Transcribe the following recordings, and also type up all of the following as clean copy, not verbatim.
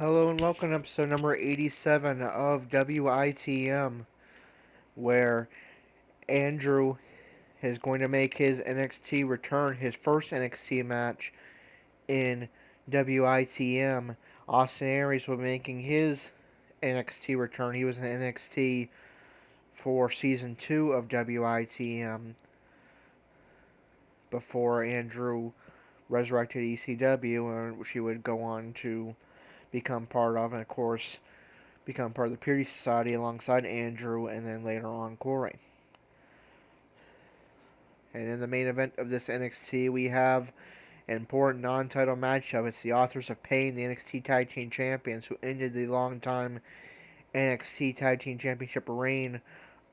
Hello and welcome to episode number 87 of WITM, where Andrew is going to make his NXT return, his first NXT match in WITM. Austin Aries will be making his NXT return. He was in NXT for season 2 of WITM before Andrew resurrected ECW, which he would go on to become part of, and of course become part of the Purity Society alongside Andrew and then later on Corey. And in the main event of this NXT, we have an important non-title matchup. It's the Authors of Pain, the NXT Tag Team Champions, who ended the long-time NXT Tag Team Championship reign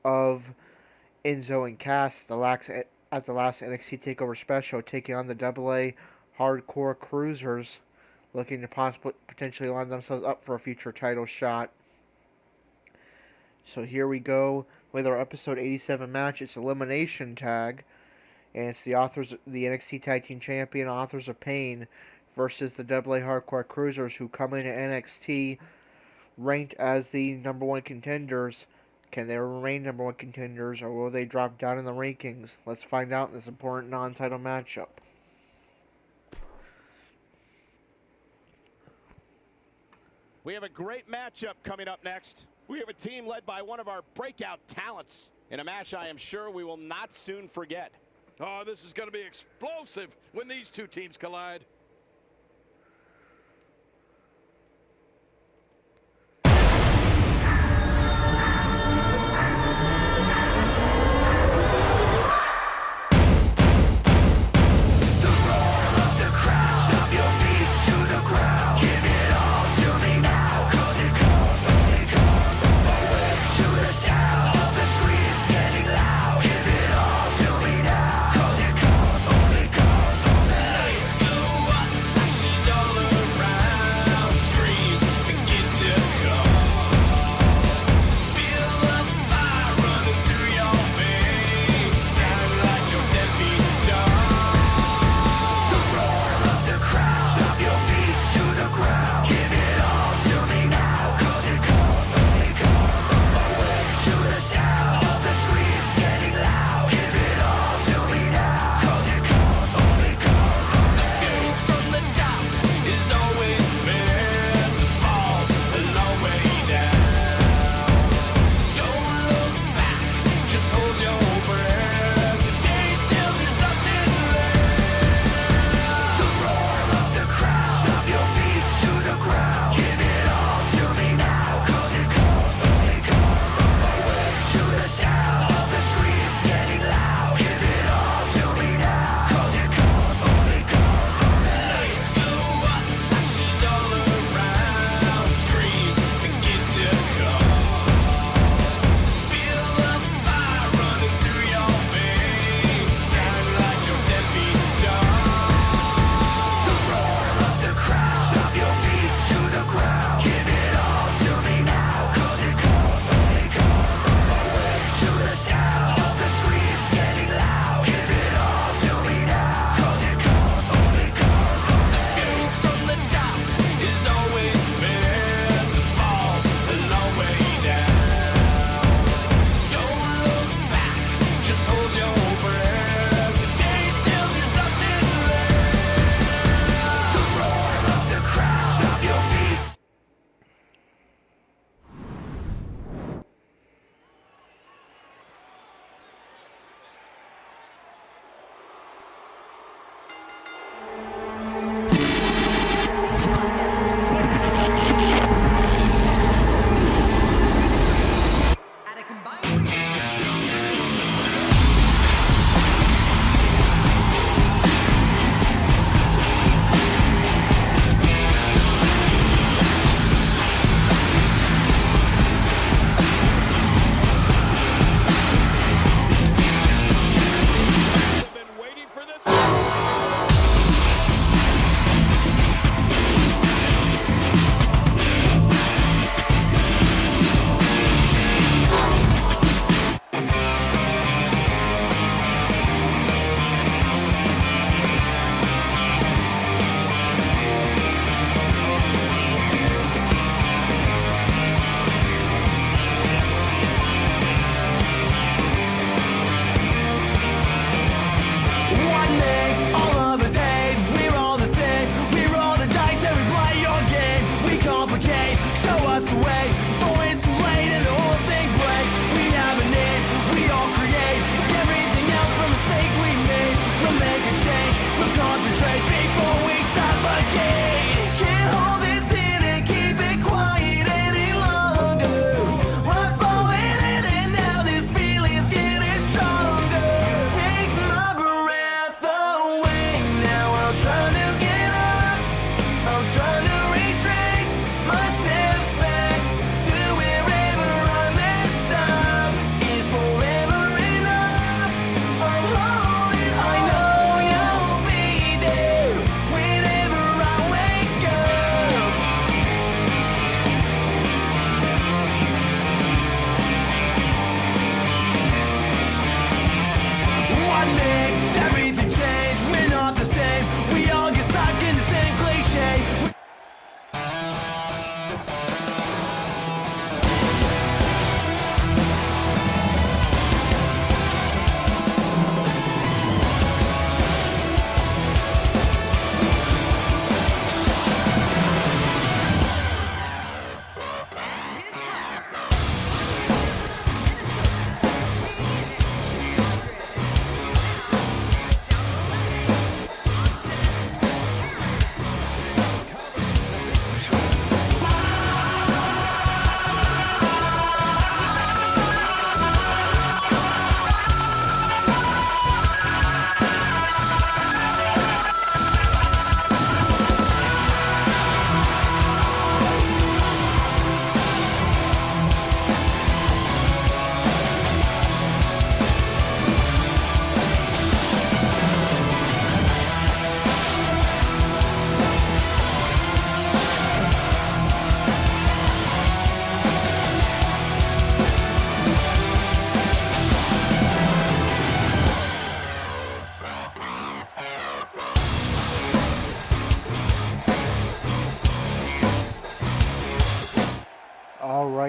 of Enzo and Cass at the last NXT TakeOver special, taking on the AA Hardcore Cruisers, looking to potentially line themselves up for a future title shot. So here we go with our episode 87 match. It's Elimination Tag, and it's the NXT Tag Team Champion, Authors of Pain, versus the AA Hardcore Cruisers, who come into NXT ranked as the number one contenders. Can they remain number one contenders, or will they drop down in the rankings? Let's find out in this important non-title matchup. We have a great matchup coming up next. We have a team led by one of our breakout talents in a match I am sure we will not soon forget. Oh, this is going to be explosive when these two teams collide.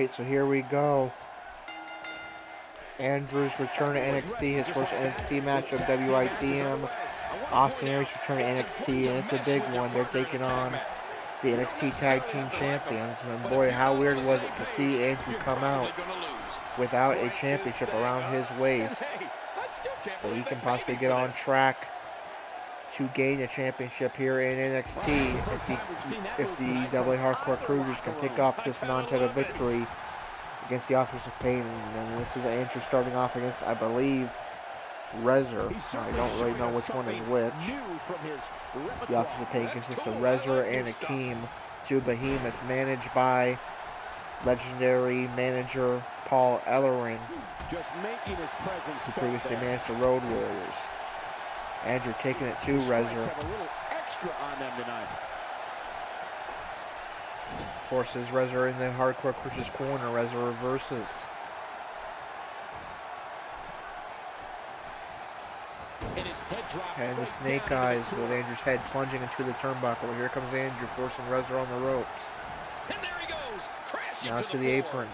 right, so here we go. Andrew's return to NXT, his first NXT match of WITM. Austin Aries return to NXT, and it's a big one. They're taking on the NXT Tag Team Champions. And boy, how weird was it to see Andrew come out without a championship around his waist. But he can possibly get on track to gain a championship here in NXT if the AA Hardcore Cruisers can pick up this non-title victory against the Authors of Pain. And this is Andrew starting off against, I believe, Rezar. I don't really know which one is which. The Authors of Pain consists of Rezar and Akeem, two behemoths managed by legendary manager Paul Ellering, who previously managed the Road Warriors. Andrew taking it to Rezar. Forces Rezar in the Hardcore Cruisers corner. Rezar reverses. And the snake eyes with Andrew's head plunging into the turnbuckle. Here comes Andrew forcing Rezar on the ropes. And there he goes, crashing Now to the apron.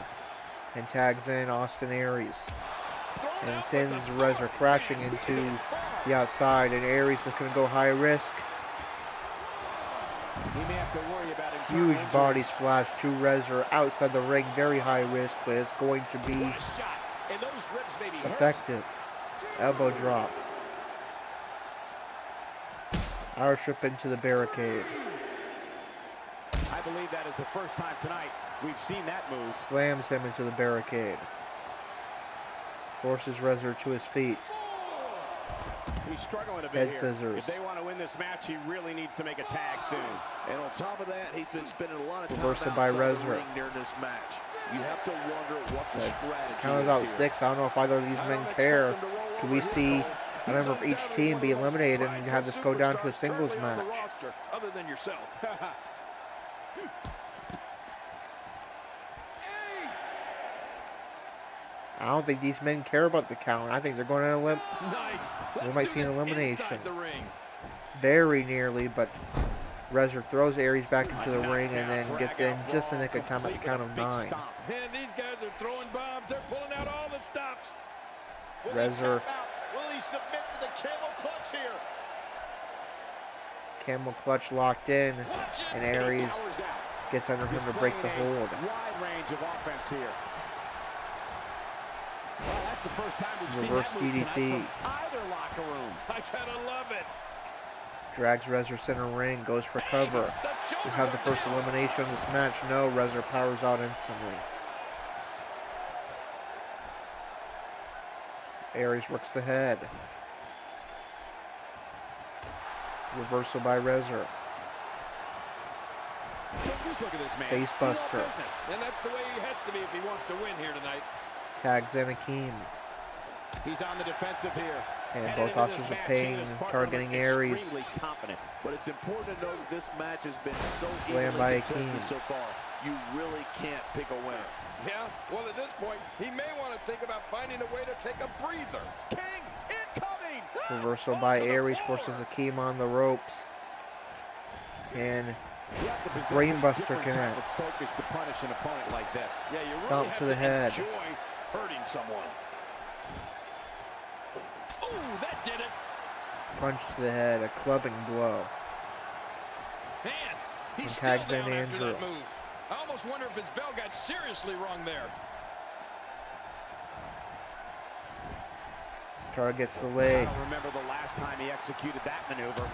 And tags in Austin Aries. And sends Rezar crashing into the outside. And Aries looking to go high risk. Huge body splash to Rezar outside the ring. Very high risk, but it's going to be effective. Elbow drop. Irish trip into the barricade. I believe that is the first time tonight we've seen that move. Slams him into the barricade. Forces Rezar to his feet. He's struggling a bit Head here. scissors. If they want to win this match, he really needs to make a tag soon. And on top of that, he's been spending a lot of time Reversal by outside the Rezar. ring during this match. You have to wonder what the strategy Count is is out here. 6. I don't know if either of these men care. Can we see a member of each team be eliminated and have this go down to a singles match? Other than yourself. I don't think these men care about the count. I think they're going to Nice. we might see an elimination. Inside the ring. Very nearly, but Rezar throws Aries back into the ring and then gets in just the nick of time at the count of 9. Man, these guys are throwing bombs. They're pulling out all the stops. Rezar. Will he submit to the camel clutch here? Camel clutch locked in, and Aries gets under him to break the hold. Wide range of offense here. Well, that's the first time we've Reverse seen that move DDT. tonight from either locker room. I gotta love it. Drags Rezar center ring, goes for cover. We have the first elimination of this match. No, Rezar powers out instantly. Aries works the head. Reversal by Rezar. Just look at this man. Face buster. And that's the way he has to be if he wants to win here tonight. Tags in Akeem. He's on the defensive here. And both Officers of Pain targeting Aries. Confident. But it's important to know that this match has been so Slam evenly by contested Akeem. so far. You really can't pick a winner. Yeah, well, at this point, he may want to think about finding a way to take a breather. King incoming. Reversal by Aries forces Akeem on the ropes. And Brainbuster connects. Focus to punish an opponent like this. Yeah, you Stomp really to have the to head. enjoy hurting someone. Ooh, that did it. Punch to the head, a clubbing blow. Man, he's And still tags down in after Andrew. that move. I almost wonder if his bell got seriously wrong there. Targets the I leg. don't remember the last time he executed that maneuver.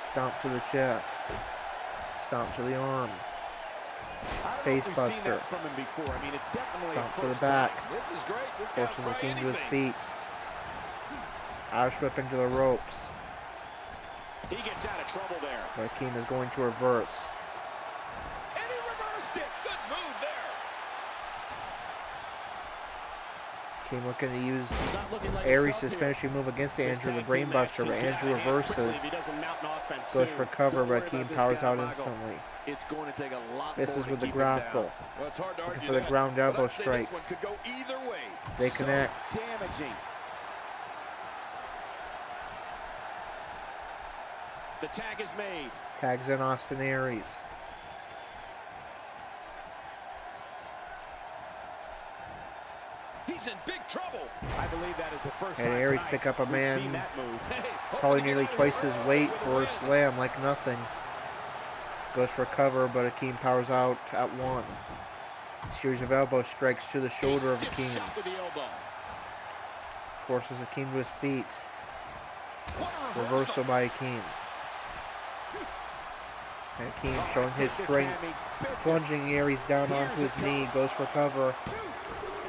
Stomp to the chest. Stomp to the arm. Face buster. From him before. I mean, it's definitely Stomp a to the first back. time. This is great. This guy's Forces trying Akeem to his anything. feet. Irish whip into the ropes. He gets out of trouble there. But Akeem is going to reverse. And he reversed it. Good move there. Akeem looking to use He's not looking like Aries' himself here. finishing move against This Andrew, the tag team match Brainbuster, can but get Andrew out of hand quickly reverses. if he doesn't mount an offense Goes soon. for cover, Don't worry but about Akeem this powers guy, out Michael. instantly. It's going to take a lot Misses more with to the keep him down. grapple. Well, it's hard to argue for the that, ground but elbow I'd say this strikes. one could go either way. They So connect. damaging. The tag is made. Tags in Austin Aries. He's in big trouble. I believe that is the first And time Aries tonight pick up a we've seen man that move. Hey, probably hoping to get nearly out of twice here his early weight with for a win. slam like nothing. Goes for cover, but Akeem powers out at one. Series of elbow strikes to the shoulder of Stiff Akeem. shot with the elbow. Forces Akeem to his feet. What a Reversal by Akeem. And Akeem showing his strength, plunging Aries down onto his knee, goes for cover,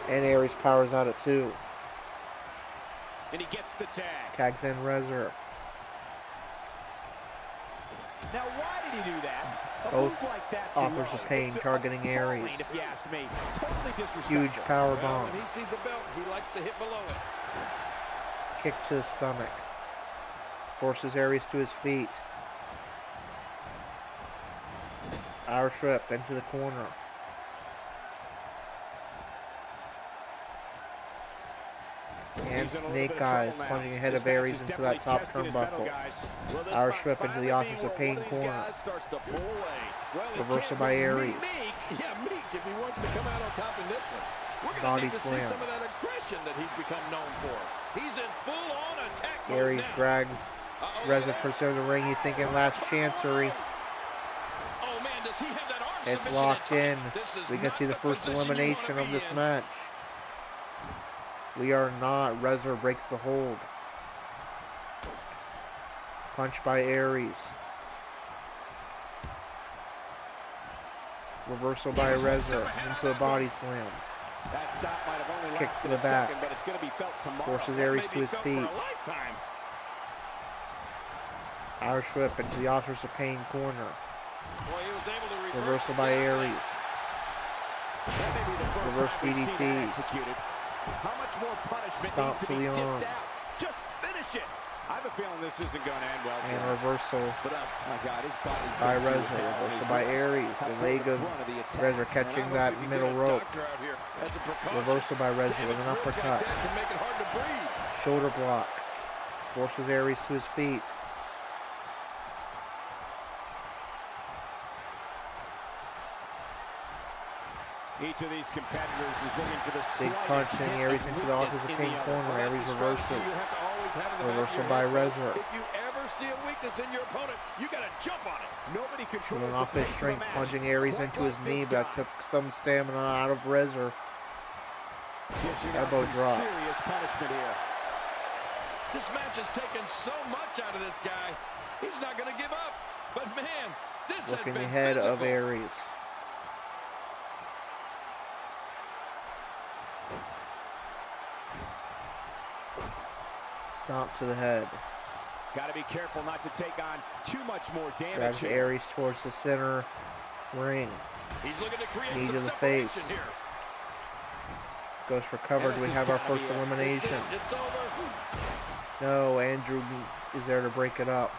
and Aries powers out at two. And he gets the tag. Tags in Rezar. Now, why did he do that? A Both move like that's authors of wrong. pain It's targeting appalling, Aries. if you ask me. Totally disrespectful. Huge power Well, bomb. when he sees the belt, he likes to hit below it. Kick to the stomach. Forces Aries to his feet. Irish whip into the corner. And Snake Eyes plunging ahead of Aries into that top turnbuckle. Irish whip into the Authors of Pain corner. Reversal by Aries. Yeah, meek if he wants to come out on top in this one. We're going Body to need to slam. see some of that aggression that he's become known for. He's in full-on attack mode Aries now. drags Rezar towards the rings. He's thinking last chancery. Oh man, does he have that arm It's submission locked in. tight? This is We can not see the first position you wanna elimination of be this in. match. We are not. Rezar breaks the hold. Punch by Aries. Reversal by Rezar into a body slam. That stop might have only Kick lasted to the a back. second, but it's going to be felt tomorrow. Forces That Aries may to be his felt for feet. a lifetime. Irish whip into the Authors of Pain corner. Boy, he was able to Reversal by Aries. That may be the first Reverse time we've seen DDT. that executed. How much more punishment Stomp needs to to be the arm. dished out? Just finish it. I have a feeling this isn't going to end well. And reversal But my God, his body's by going through Rezar. hell. Reversal His by ribs Aries. have The been leg the of brunt the attack. Rezar And I catching hope that we can middle get a rope. doctor out here as a precaution. Reversal by Rezar with an Damaged ribs uppercut. like that can make it hard to breathe. Shoulder block. Forces Aries to his feet. Each of these competitors is looking for the Big slightest punch hint and Aries of into the Authors of weakness in Pain the other. corner. Well, Aries that's a strategy reverses. you have to always have in the back of Reversal your by head, folks. Rezar. If you ever see a weakness in your opponent, you got to jump on it. Nobody controls Showing the off his pace of a strength, match plunging Aries quite into his like knee, this but that guy. took some stamina out of Rezar. Dishing out elbow some drop. serious punishment here. This match has taken so much out of this guy. He's not going to give up. But man, this Looking has been ahead of physical. Aries. Stomp to the head. Got to be careful not to take on too much more damage Drags here. Aries towards the center ring. He's looking to create Knee some to the separation face. here. Goes for cover. Do we This have has our gotta first be it. elimination? It's over. No, Andrew is there to break it up.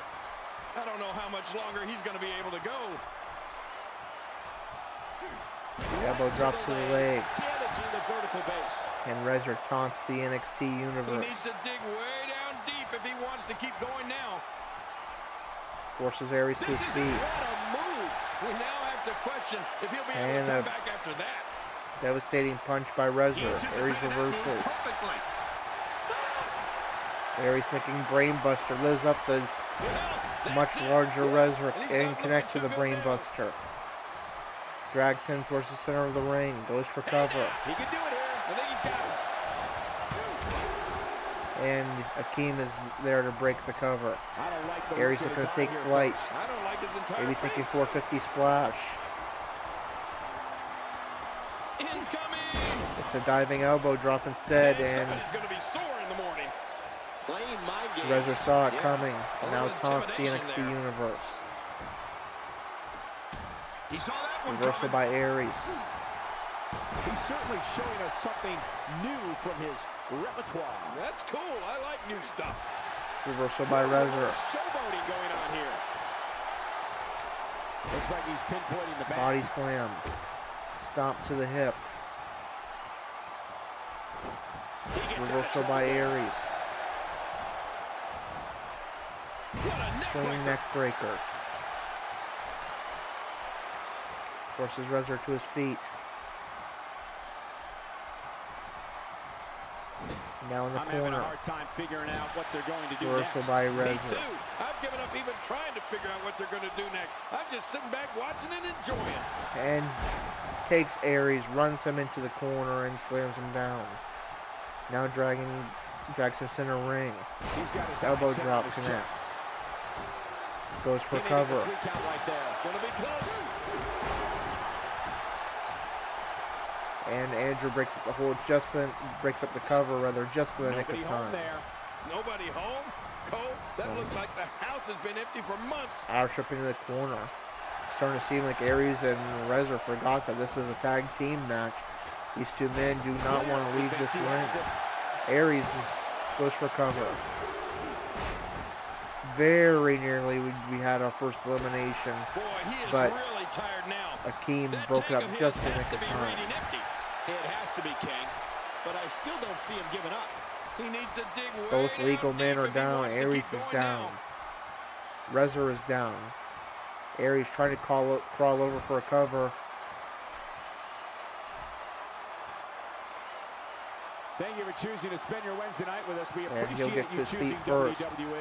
I don't know how much longer he's going to be able to go. Elbow drop to the leg. Damaging the vertical base. And Rezar taunts the NXT He needs universe. to dig way down deep if he wants to keep going now. Forces Aries to This his is feet. what a move. We now have to question if he'll be able And to a come back after that. Devastating punch by Rezar. Aries Anticipated that move reverses. perfectly. Aries thinking brainbuster. Lives up the Well, much that's it. larger Rezar And he's and not connects to looking the too good now. brainbuster. Drags him towards the center of the ring. Goes for cover. He can do it here. I think he's got it. And Akeem is there to break the cover. I don't like the Aries look is in going his to take eye here, flight. folks. I don't like his entire Maybe thinking face. 450 splash. Incoming. It's a diving elbow drop instead, and somebody's going to be sore in the morning. Playing mind games. Rezar saw it Yeah. coming and now little taunts the intimidation NXT there. universe. He saw that one Reversal coming. by Aries. He's certainly showing us something new from his repertoire. That's cool. I like new stuff. Reversal by Rezar. Showboating going on here. Looks like he's pinpointing the back. Body slam. Stomp to the hip. He gets Reversal out by of trouble. Aries. What a neck Swinging breaker. neck breaker. Forces Rezar to his feet. Now in the I'm having a corner. hard time figuring out what they're going to do Reversal next. by Me Rezar. too. I've given up even trying to figure out what they're going to do next. I'm just sitting back watching and enjoying. And takes Aries, runs him into the corner, and slams him down. Now drags him center ring. He's got his Elbow eyes set on drop his chest. connects. Goes for He needed cover. the 3 count right there. Going to be close. And Andrew breaks up the hold, breaks up the cover rather, just in the nick Nobody of home time. there. Nobody home. Cole, that looks like the house has been empty for months. Roush up into the corner. Starting to seem like Aries and Rezar forgot that this is a tag team match. These two men do not want to leave this ring. Aries goes for cover. Very nearly we had our first elimination. Boy, he is But really tired now. Akeem That broke it tank up of just his in the has nick to of be time. reading empty. It has to be, King. But I still don't see him giving up. He needs to dig way Both down legal deep men are if he down. wants to Aries keep is going down. now. Rezar is down. Aries trying to crawl over for a cover. Thank you for choosing to spend your Wednesday night with us. We And he'll appreciate get to you his feet choosing first. WWE.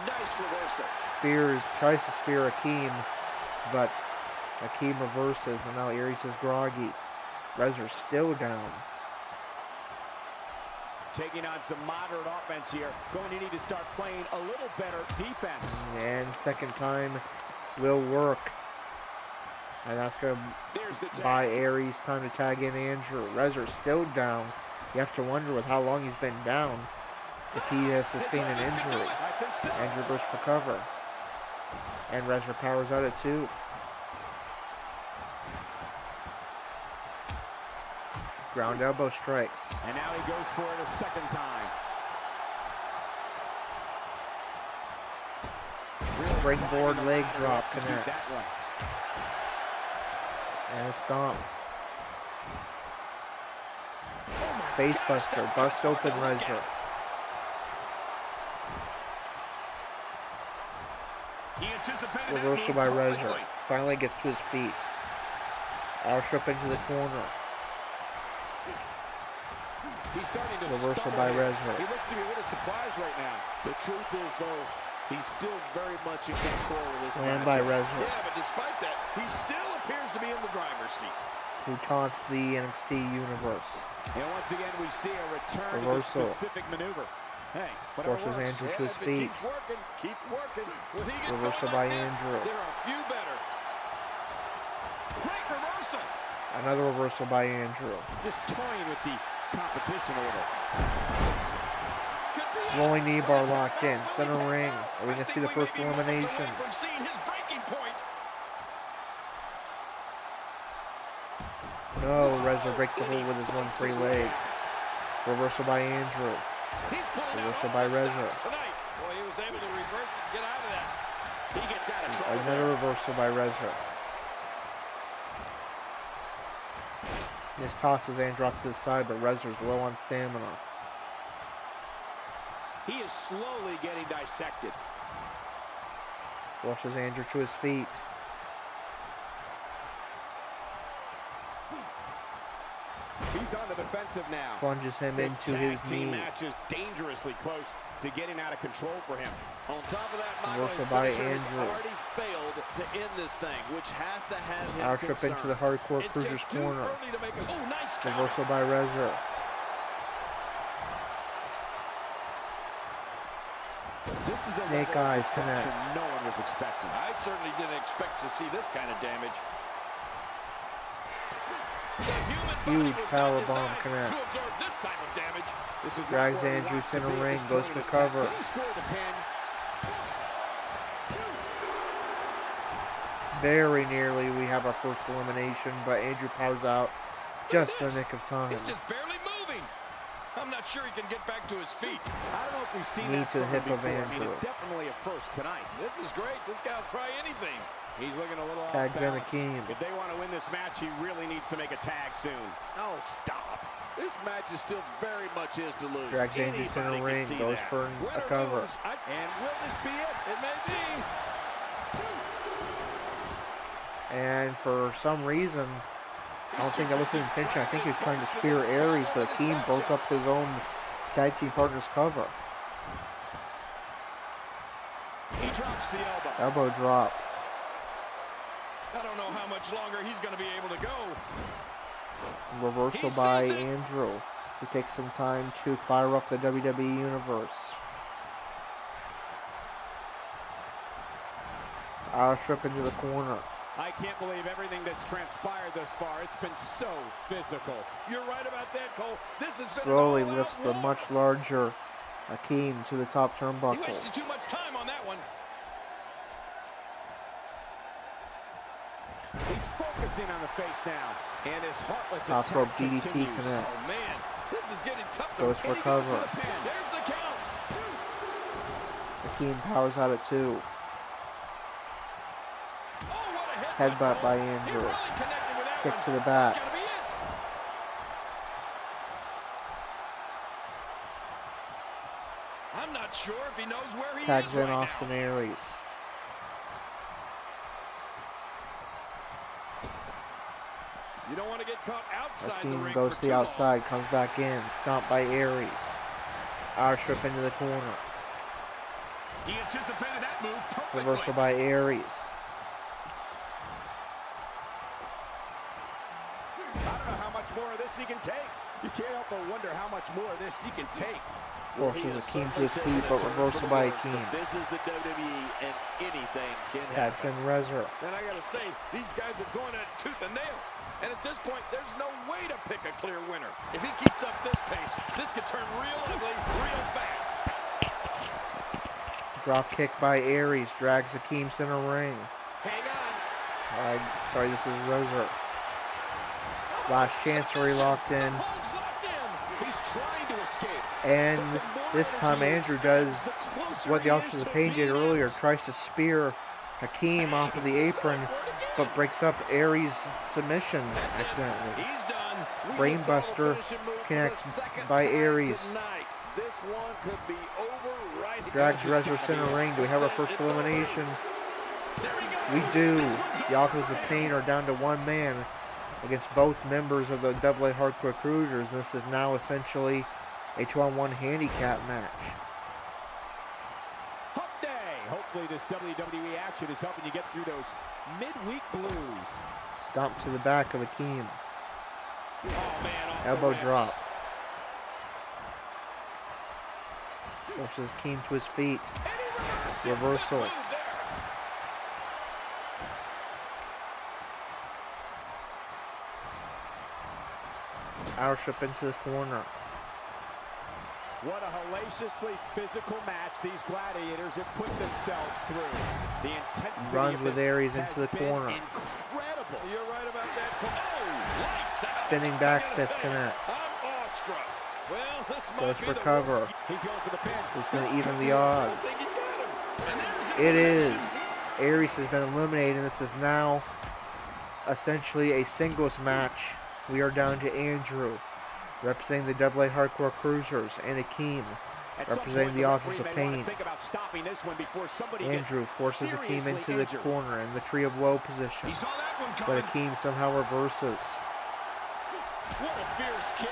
Nice reversal. Tries to spear Akeem, but Akeem reverses, and now Aries is groggy. Rezar still down. Taking on some moderate offense here. Going to need to start playing a little better defense. And second time will work. And that's going There's the to tag. buy Aries time to tag in Andrew. Rezar still down. You have to wonder with how long he's been down if he has sustained an injury. I think so. Andrew goes for cover. And Rezar powers out at 2. Ground elbow strikes. And now he goes for it a second time. Really Springboard trying to leg line drop up to keep that connects. one. And a stomp. Face buster. Busts open Rezar. He anticipated that Reversal move by Rezar. perfectly. Finally gets to his feet. Roush up into the corner. He's starting to Reversal stumble by here. Rezar. He looks to be a little surprised right now. The truth is, though, he's still very much in control of this Slam match. by Rezar, Yeah, but despite that, he still appears to be in the driver's seat. who taunts the NXT universe. And once again, we see a return Reversal. to the specific maneuver. Hey, whatever Forces works. Andrew to his If it feet. keeps working, keep working. When he gets Reversal going like by this, Andrew. there are few better. Great reversal. Another reversal by Andrew. Just toying with the competition order. Could be it. Rolling knee bar Let's locked have in. that. Center Will he ring. tap out? Are we I going to see think the we may first be moments elimination? away from seeing his breaking point. No, Rezar breaks the hold with his one free leg. Reversal by Andrew. He's pulling out Reversal all by the Rezar. stops tonight. Boy, he was able to reverse and get out of that. He gets out of trouble. Another reversal by Rezar. Just tosses Andrew off to the side, but Rezar's low on stamina. He is slowly getting dissected. Forces Andrew to his feet. He's on the defensive now. Plunges him This into tag his team knee. match is dangerously close to getting out of control for him. On top of that, Michael, Reversal his by finisher has Andrew. already failed to end this thing, which has to have him Roush up into the hardcore It's cruiser's just too corner. early to make a nice counter. Reversal by Rezar. This is a Snake level of eyes destruction connect. no one was expecting. I certainly didn't expect to see this kind of damage. The human body Huge was power not bomb designed connects. to absorb this type of damage. This is not Drags where he Andrew wants to center be at ring, this goes point for in his tag. cover. Did he score the pin? Very nearly we have our first elimination, but Andrew powers out just in the nick of time. He's just barely moving. I'm not sure he can get back to his feet. I don't know if we've seen Knee that to the from him hip of before. I mean, Andrew. it's definitely a first tonight. This is great. This guy will try anything. He's looking a little off Tags in balance. Akeem. If they want to win this match, he really needs to make a tag soon. Oh, stop. This match is still very much his to lose. Drags Andrew center Anybody can ring, see goes that. for Win a or cover. lose, And will this be it? it may be. And for some reason, I don't think that was his intention. I think he was trying to spear Aries, but Akeem broke up his own tag team partners cover. He drops the elbow. Elbow drop. I don't know how much longer he's going to be able to go. Reversal by Andrew. He takes some time to fire up the WWE Universe. Strip into the corner. I can't believe everything that's transpired thus far. It's been so physical. You're right about that, Cole. This has Slowly been an lifts the all-out much larger Akeem to the top war. He turnbuckle. wasted too much time on that one. He's focusing on the face now. And his heartless Top attack rope DDT continues. Oh, connects. man. This is getting tough to Goes for and he cover. the pin. There's the count. Akeem powers out at 2. Oh, what a Headbutt by He Andrew. really connected with that Kick one. to the back. That's gotta be it. I'm not sure if he knows where he Tags is in right Austin now. Aries. You don't want to get caught outside the Akeem ring goes for to the too outside, comes back in. Stomped by Aries. Strip into the corner. He anticipated that move perfectly. Reversal by Aries. I don't know how much more of this he can take. You can't help but wonder how much more of this he can take. Forces Akeem to his feet, but reversal by Akeem. This is the WWE, and anything can happen. Tags in Rezzer. And I gotta say, these guys are going at it tooth and nail. And at this point, there's no way to pick a clear winner. If he keeps up this pace, this could turn real ugly real fast. Drop kick by Aries. Drags Akeem center ring. Hang on. Sorry, this is Rezzer. Last Chancery locked in. Holds locked in. He's trying to escape. And this time Andrew does what the Officers of Pain did earlier. Tries to spear Akeem off of the apron, but breaks up Aries' submission accidentally. He's done. Brainbuster connects by Aries. This one could be over right here. Drags Rezzer center ring. Do we have our first elimination? We do. The Authors of Pain are down to one man against both members of the AA Hardcore Cruisers. This is now essentially a 2-on-1 handicap match. Hump day. Hopefully this WWE action is helping you get through those midweek blues. Stomp to the back of Akeem. Oh, man, off the Elbow ropes. drop. Forces Akeem to his feet. Reversal. Strip into the corner. What a hellaciously physical match these gladiators have put themselves through. The intensity Runs of with this Aries has into the been corner. Incredible. You're right about that. Oh, lights out. Spinning back I gotta fist tell you, connects. I'm awestruck. Well, this might Goes be for the cover. worst. He's going for the pin. It's going to even the I odds. think he's got him. And there's It elimination. is. Aries has been eliminated, and this is now essentially a singles match. We are down to Andrew, representing the AA Hardcore Cruisers, and Akeem, At some representing point, the Authors referee of may wanna Pain. think about stopping this one before somebody Andrew gets forces Akeem seriously into the injured. corner in the Tree of Woe position, He saw that one but coming. Akeem somehow reverses. What a fierce kick.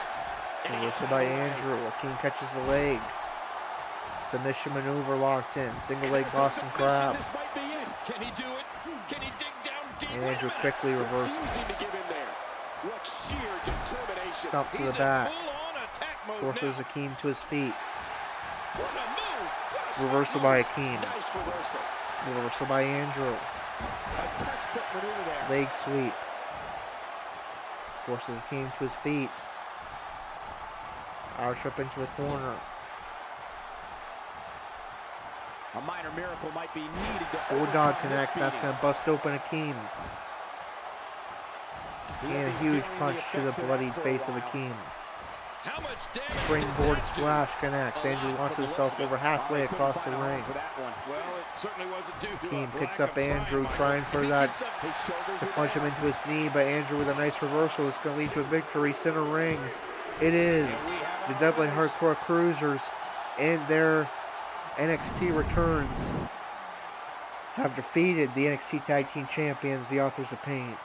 And he gets Reversal out by of the way. Andrew. Akeem catches the leg. Submission maneuver locked in. Single leg There's the Boston submission. Crab. This might be it. Can he do it? Can he dig down deep? And Wait a Andrew minute. quickly Refusing reverses. to give in there. What sheer determination. Stomp to He's the back. in full-on attack mode Forces now. Akeem to his feet. What a move. What a smart Reversal move. by Akeem. Nice reversal. Reversal by Andrew. A textbook maneuver there. Leg sweep. Forces Akeem to his feet. Strip into the corner. A minor miracle might be needed to Bulldog overcome connects. this That's beating. going to bust open Akeem. He'll And a be huge feeling punch to the effects of that bloodied for a face of while. Akeem. How much damage did Springboard that do? splash connects. Andrew launches himself over halfway Couldn't across the find a home ring. for that one. Well, it certainly wasn't due to Akeem a picks lack up of Andrew, Michael. trying for If he that keeps up- His shoulders to are punch him down. into his knee, but Andrew with a nice reversal is going to lead to a victory. Center ring. It is the Deadly Hardcore Cruisers and their NXT returns have defeated the NXT Tag Team Champions, the Authors of Pain.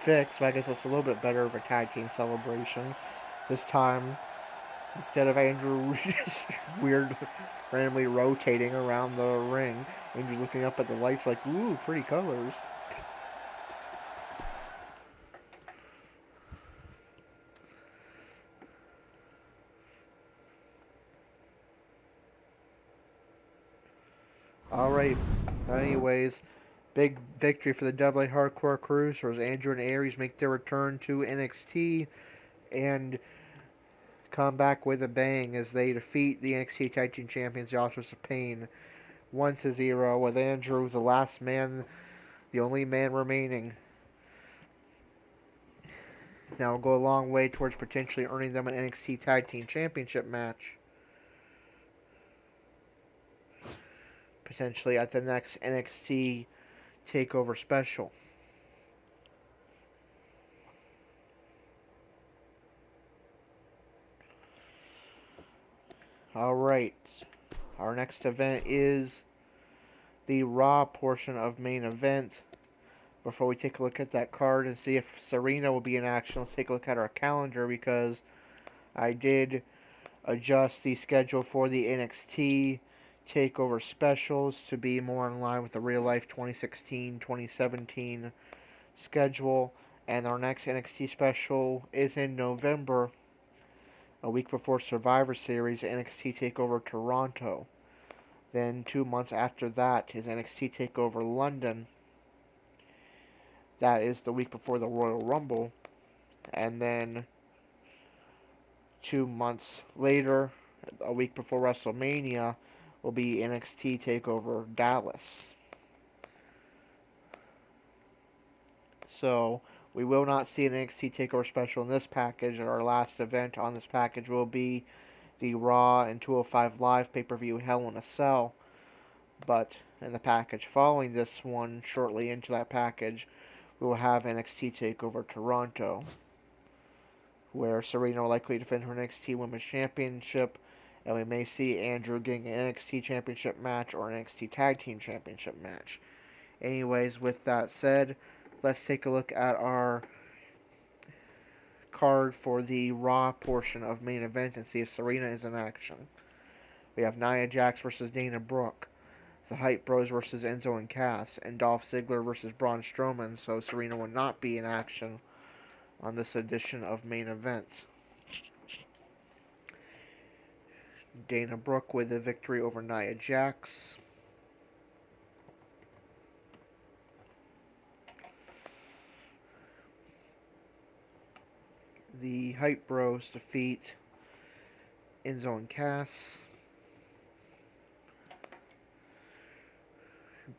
fixed, but I guess that's a little bit better of a tag team celebration. This time, instead of Andrew just weird, randomly rotating around the ring, Andrew's looking up at the lights like, ooh, pretty colors. Alright, anyways, big victory for the Double Hardcore Cruisers. Andrew and Aries make their return to NXT and come back with a bang as they defeat the NXT Tag Team Champions, the Authors of Pain, 1-0, with Andrew the last man, the only man remaining. Now will go a long way towards potentially earning them an NXT Tag Team Championship match. Potentially at the next NXT TakeOver special. Alright, our next event is the Raw portion of main event. Before we take a look at that card and see if Serena will be in action, let's take a look at our calendar, because I did adjust the schedule for the NXT TakeOver specials to be more in line with the real life 2016-2017 schedule. And our next NXT special is in November, a week before Survivor Series, NXT TakeOver Toronto. Then 2 months after that is NXT TakeOver London. That is the week before the Royal Rumble. And then 2 months later, a week before WrestleMania, will be NXT TakeOver Dallas. So, we will not see an NXT TakeOver special in this package. Our last event on this package will be the Raw and 205 Live pay-per-view Hell in a Cell. But in the package following this one, shortly into that package, we will have NXT TakeOver Toronto, where Serena will likely defend her NXT Women's Championship, and we may see Andrew getting an NXT Championship match or an NXT Tag Team Championship match. Anyways, with that said, let's take a look at our card for the Raw portion of main event and see if Serena is in action. We have Nia Jax versus Dana Brooke, the Hype Bros versus Enzo and Cass, and Dolph Ziggler versus Braun Strowman, so Serena will not be in action on this edition of main event. Dana Brooke with a victory over Nia Jax. The Hype Bros defeat Enzo and Cass.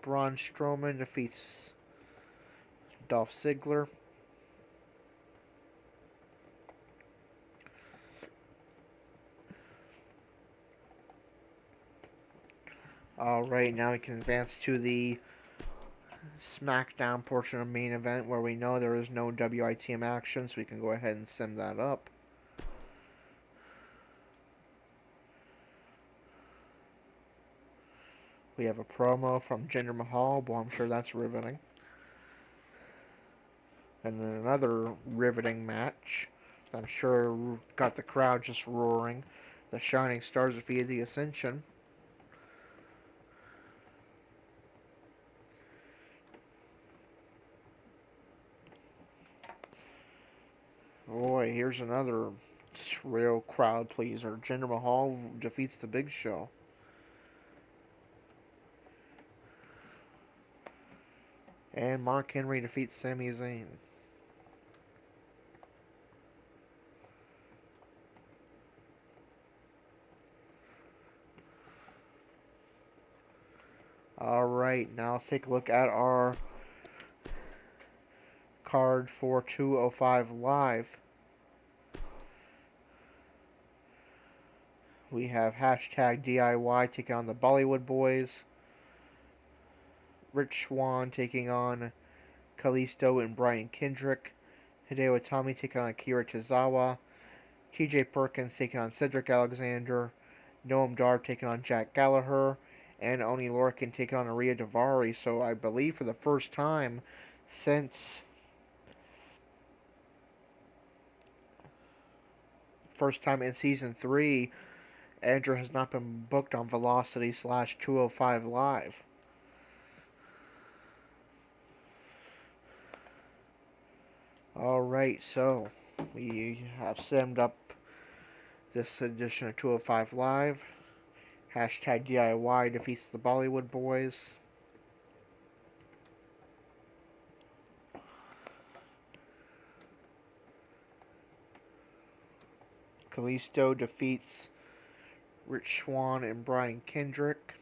Braun Strowman defeats Dolph Ziggler. Alright, now we can advance to the SmackDown portion of main event, where we know there is no WITM action, so we can go ahead and sim that up. We have a promo from Jinder Mahal. Well, I'm sure that's riveting. And then another riveting match, I'm sure got the crowd just roaring. The Shining Stars defeated the Ascension. Boy, here's another real crowd pleaser. Jinder Mahal defeats the Big Show. And Mark Henry defeats Sami Zayn. Alright, now let's take a look at our card for 205 Live. We have hashtag DIY taking on the Bollywood Boys. Rich Swann taking on Kalisto and Brian Kendrick. Hideo Itami taking on Akira Tozawa. TJ Perkins taking on Cedric Alexander. Noam Dar taking on Jack Gallagher. And Oni Lorcan taking on Aria Daivari. So I believe for the first time since first time in Season 3, Andrew has not been booked on Velocity/205 Live. Alright, so we have summed up this edition of 205 Live. Hashtag DIY defeats the Bollywood Boys. Kalisto defeats Rich Swann and Brian Kendrick,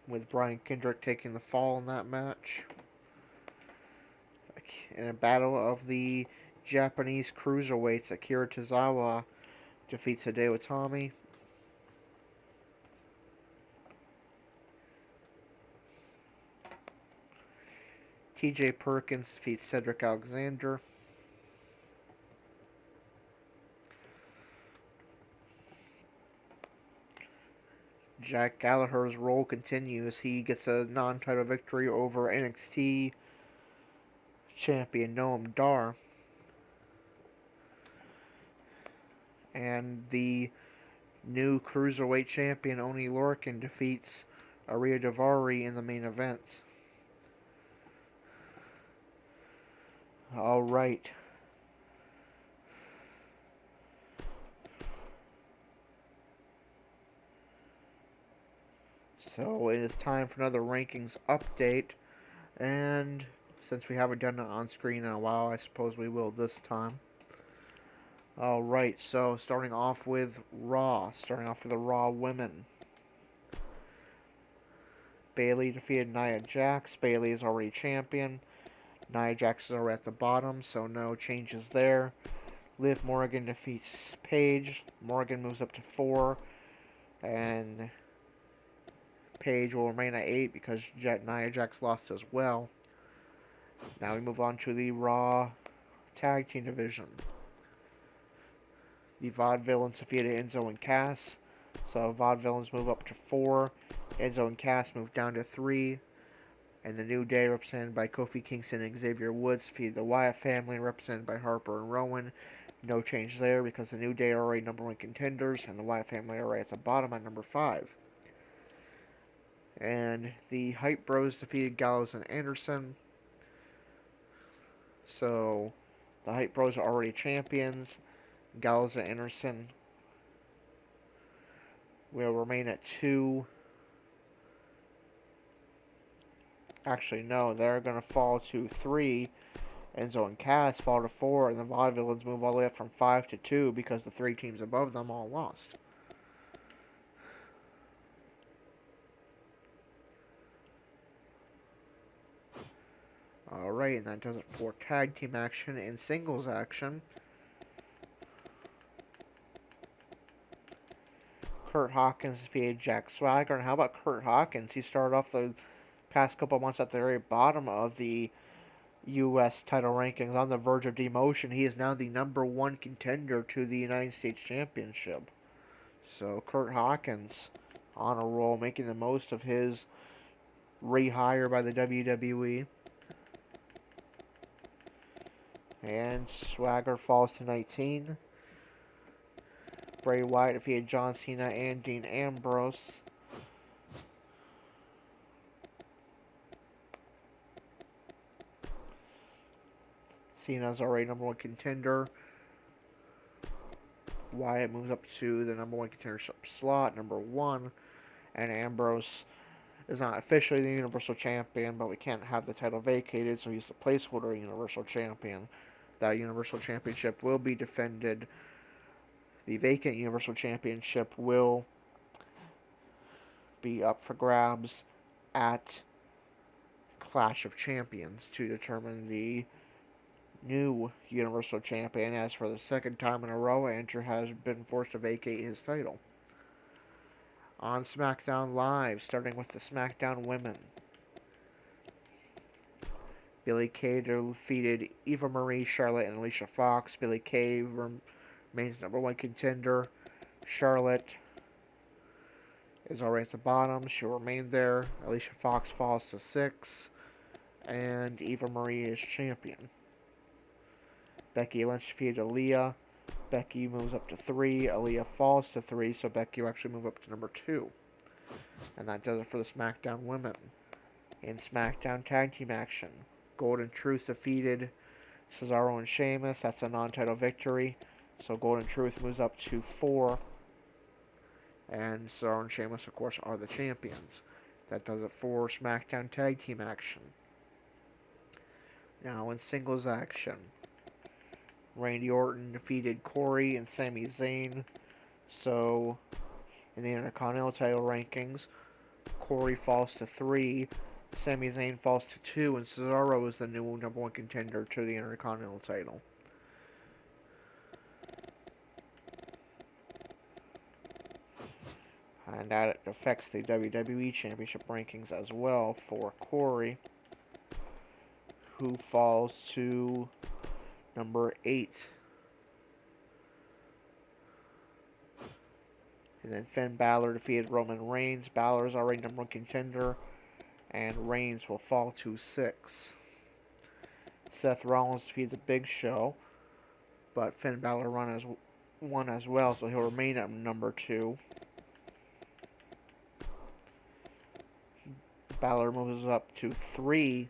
with Brian Kendrick taking the fall in that match. In a battle of the Japanese Cruiserweights, Akira Tozawa defeats Hideo Itami. TJ Perkins defeats Cedric Alexander. Jack Gallagher's role continues. He gets a non-title victory over NXT champion Noam Dar. And the new Cruiserweight champion Oni Lorcan defeats Ariya Daivari in the main event. Alright. So it is time for another rankings update, and since we haven't done it on screen in a while, I suppose we will this time. Alright, so starting off with Raw, starting off with the Raw women. Bayley defeated Nia Jax. Bayley is already champion. Nia Jax is already at the bottom, so no changes there. Liv Morgan defeats Paige. Morgan moves up to 4, and Paige will remain at 8 because Nia Jax lost as well. Now we move on to the Raw Tag Team Division. The Vaudevillains defeated Enzo and Cass. So Vaudevillains move up to 4. Enzo and Cass move down to 3. And the New Day, represented by Kofi Kingston and Xavier Woods, defeated the Wyatt family, represented by Harper and Rowan. No change there because the New Day are already number 1 contenders, and the Wyatt family are right at the bottom at number 5. And the Hype Bros defeated Gallows and Anderson. So the Hype Bros are already champions. Gallows and Anderson will remain at 2. Actually, no, they're going to fall to 3. Enzo and Cass fall to 4, and the Vaudevillains move all the way up from 5 to 2 because the 3 teams above them all lost. Alright, and that does it for tag team action and singles action. Kurt Hawkins defeated Jack Swagger. And how about Kurt Hawkins? He started off the past couple months at the very bottom of the U.S. title rankings, on the verge of demotion. He is now the number 1 contender to the United States Championship. So Kurt Hawkins on a roll, making the most of his rehire by the WWE. And Swagger falls to 19. Bray Wyatt defeated John Cena and Dean Ambrose. Cena's already number 1 contender. Wyatt moves up to the number 1 contendership slot, number 1. And Ambrose is not officially the Universal Champion, but we can't have the title vacated, so he's the placeholder Universal Champion. That Universal Championship will be defended. The vacant Universal Championship will be up for grabs at Clash of Champions to determine the new Universal Champion, as for the second time in a row, Andrew has been forced to vacate his title. On SmackDown Live, starting with the SmackDown Women. Billie Kay defeated Eva Marie, Charlotte, and Alicia Fox. Billie Kay remains number 1 contender. Charlotte is already at the bottom. She'll remain there. Alicia Fox falls to 6. And Eva Marie is champion. Becky Lynch defeated Aaliyah. Becky moves up to 3. Aaliyah falls to 3, so Becky will actually move up to number 2. And that does it for the SmackDown women. In SmackDown Tag Team action, Golden Truth defeated Cesaro and Sheamus. That's a non-title victory. So Golden Truth moves up to 4. And Cesaro and Sheamus, of course, are the champions. That does it for SmackDown Tag Team action. Now in singles action, Randy Orton defeated Corey and Sami Zayn. So in the Intercontinental title rankings, Corey falls to 3, Sami Zayn falls to 2, and Cesaro is the new number 1 contender to the Intercontinental title. And that affects the WWE Championship rankings as well for Corey, who falls to number 8. And then Finn Balor defeated Roman Reigns. Balor is already number 1 contender, and Reigns will fall to 6. Seth Rollins defeated the Big Show, but Finn Balor won as well, so he'll remain at number 2. Balor moves up to 3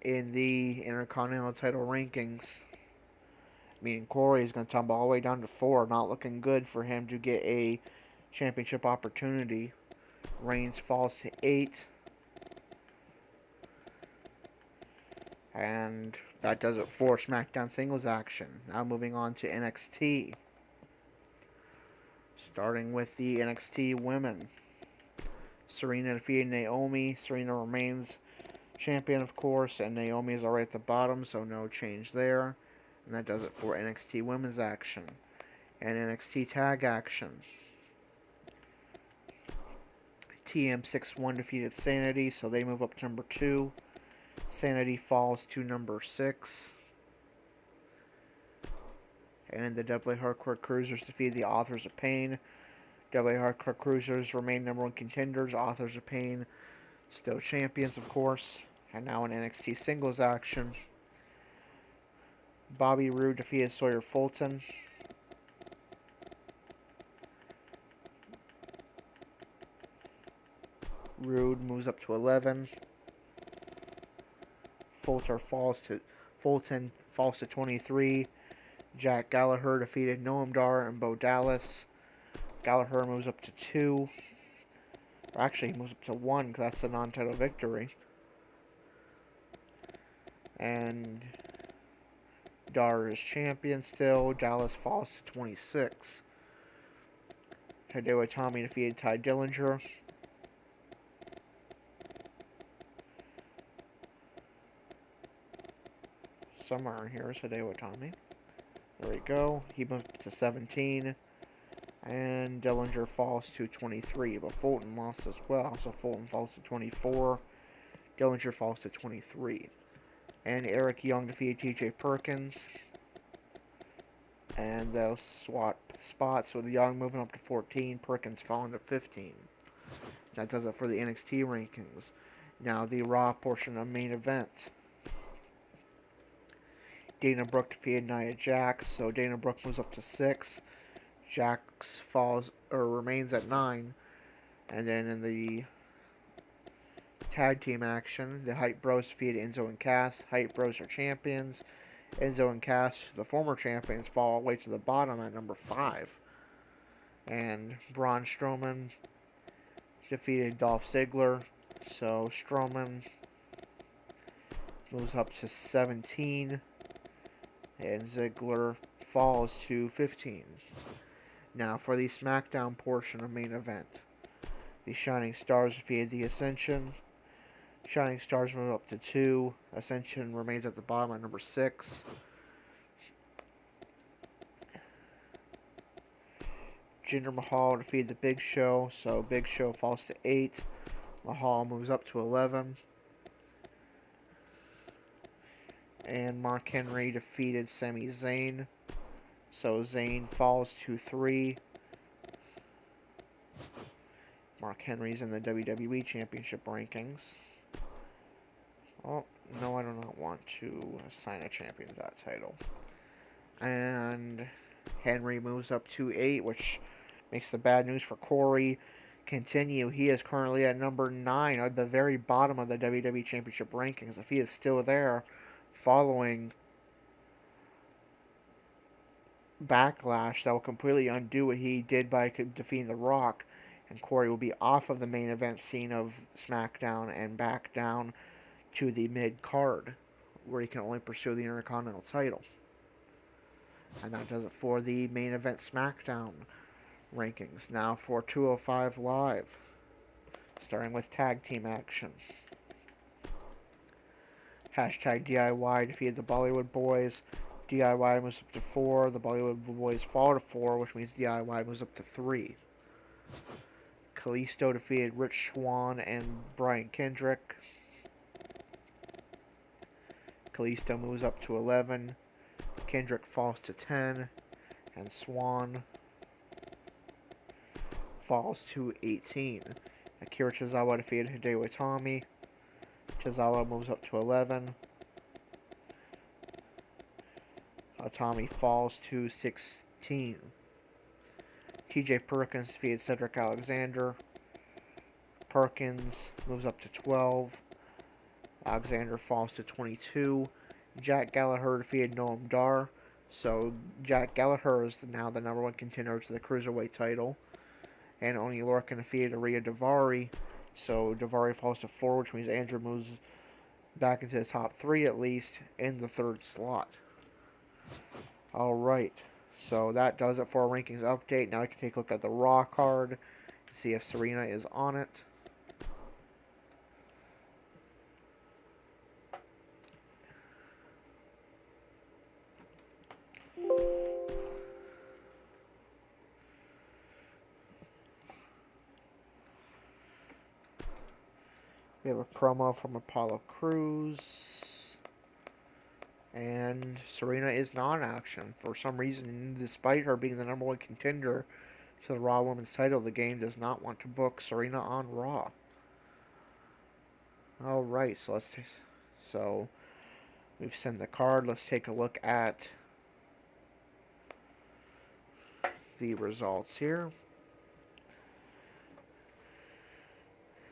in the Intercontinental title rankings. Meaning Corey is going to tumble all the way down to 4. Not looking good for him to get a championship opportunity. Reigns falls to 8. And that does it for SmackDown singles action. Now moving on to NXT. Starting with the NXT women. Serena defeated Naomi. Serena remains champion, of course, and Naomi is already at the bottom, so no change there. And that does it for NXT women's action. And NXT tag action. TM61 defeated Sanity, so they move up to number 2. Sanity falls to number 6. And the AA Hardcore Cruisers defeated the Authors of Pain. AA Hardcore Cruisers remain number 1 contenders. Authors of Pain still champions, of course. And now in NXT singles action, Bobby Roode defeated Sawyer Fulton. Roode moves up to 11. Fulton falls to 23. Jack Gallagher defeated Noam Dar and Bo Dallas. Gallagher moves up to 2. Or actually, he moves up to 1 because that's a non-title victory. And Dar is champion still. Dallas falls to 26. Hideo Itami defeated Ty Dillinger. Somewhere in here is Hideo Itami. There we go. He moved to 17. And Dillinger falls to 23. But Fulton lost as well. So Fulton falls to 24. Dillinger falls to 23. And Eric Young defeated TJ Perkins. And they'll swap spots with Young moving up to 14. Perkins falling to 15. That does it for the NXT rankings. Now the Raw portion of main event. Dana Brooke defeated Nia Jax, so Dana Brooke moves up to 6. Jax remains at 9. And then in the tag team action, the Hype Bros defeated Enzo and Cass. Hype Bros are champions. Enzo and Cass, the former champions, fall all the way to the bottom at number 5. And Braun Strowman defeated Dolph Ziggler, so Strowman moves up to 17. And Ziggler falls to 15. Now for the SmackDown portion of main event. The Shining Stars defeated the Ascension. Shining Stars move up to 2. Ascension remains at the bottom at number 6. Jinder Mahal defeated the Big Show, so Big Show falls to 8. Mahal moves up to 11. And Mark Henry defeated Sami Zayn, so Zayn falls to 3. Mark Henry's in the WWE Championship rankings. Oh, no, I do not want to assign a champion to that title. And and Henry moves up to 8, which makes the bad news for Corey continue. He is currently at number 9, at the very bottom of the WWE Championship rankings. If he is still there following Backlash, that will completely undo what he did by defeating The Rock, and Corey will be off of the main event scene of SmackDown and back down to the mid-card, where he can only pursue the Intercontinental title. And that does it for the main event SmackDown rankings. Now for 205 Live, starting with tag team action. Hashtag DIY defeated the Bollywood Boys. DIY moves up to 4. The Bollywood Boys fall to 4, which means DIY moves up to 3. Kalisto defeated Rich Swann and Brian Kendrick. Kalisto moves up to 11. Kendrick falls to 10. And Swann falls to 18. Akira Tozawa defeated Hideo Itami. Tozawa moves up to 11. Itami falls to 16. TJ Perkins defeated Cedric Alexander. Perkins moves up to 12. Alexander falls to 22. Jack Gallagher defeated Noam Dar. So Jack Gallagher is now the number 1 contender to the Cruiserweight title. And Oni Lorcan defeated Arya Daivari. So Daivari falls to 4, which means Andrew moves back into the top 3 at least in the 3rd slot. Alright, so that does it for our rankings update. Now we can take a look at the Raw card and see if Serena is on it. We have a promo from Apollo Crews. And Serena is not in action. For some reason, despite her being the number 1 contender to the Raw Women's title, the game does not want to book Serena on Raw. Alright, so we've sent the card. Let's take a look at the results here.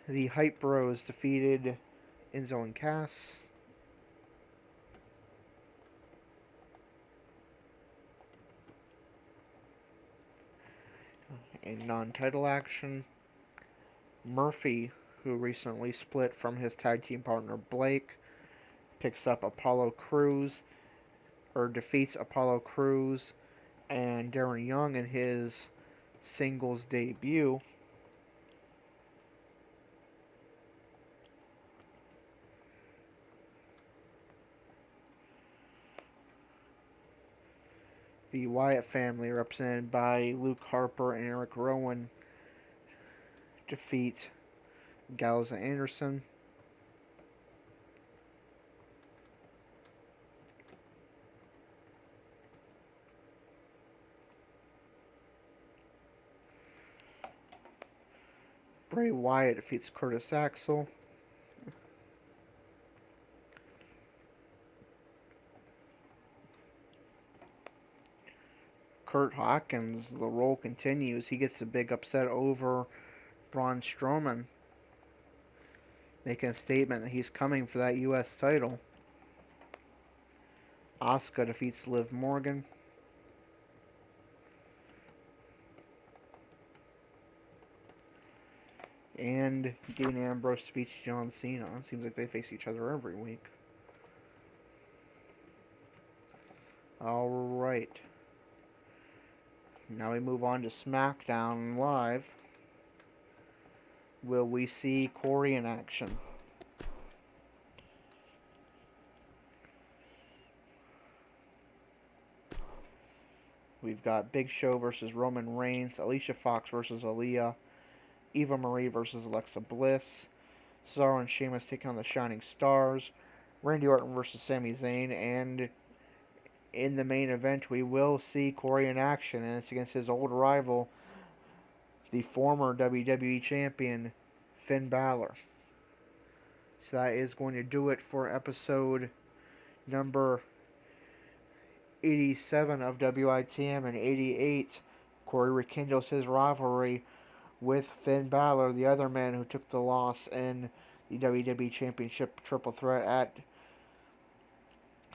The Hype Bros defeated Enzo and Cass. In non-title action, Murphy, who recently split from his tag team partner Blake, picks up defeats Apollo Crews and Darren Young in his singles debut. The Wyatt family, represented by Luke Harper and Eric Rowan, defeat Gallows and Anderson. Bray Wyatt defeats Curtis Axel. Kurt Hawkins, the roll continues. He gets a big upset over Braun Strowman, making a statement that he's coming for that U.S. title. Asuka defeats Liv Morgan. And Dean Ambrose defeats John Cena. It seems like they face each other every week. Alright. Now we move on to SmackDown Live. Will we see Corey in action? We've got Big Show versus Roman Reigns, Alicia Fox versus Aaliyah, Eva Marie versus Alexa Bliss, Cesaro and Sheamus taking on the Shining Stars, Randy Orton versus Sami Zayn, and in the main event, we will see Corey in action, and it's against his old rival, the former WWE Champion, Finn Balor. So that is going to do it for episode number 87 of WITM, and 88, Corey rekindles his rivalry with Finn Balor, the other man who took the loss in the WWE Championship Triple Threat at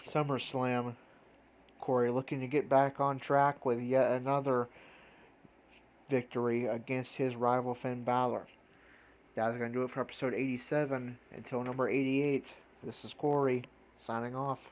SummerSlam. Corey looking to get back on track with yet another victory against his rival Finn Balor. That's going to do it for episode 87. Until number 88, this is Corey, signing off.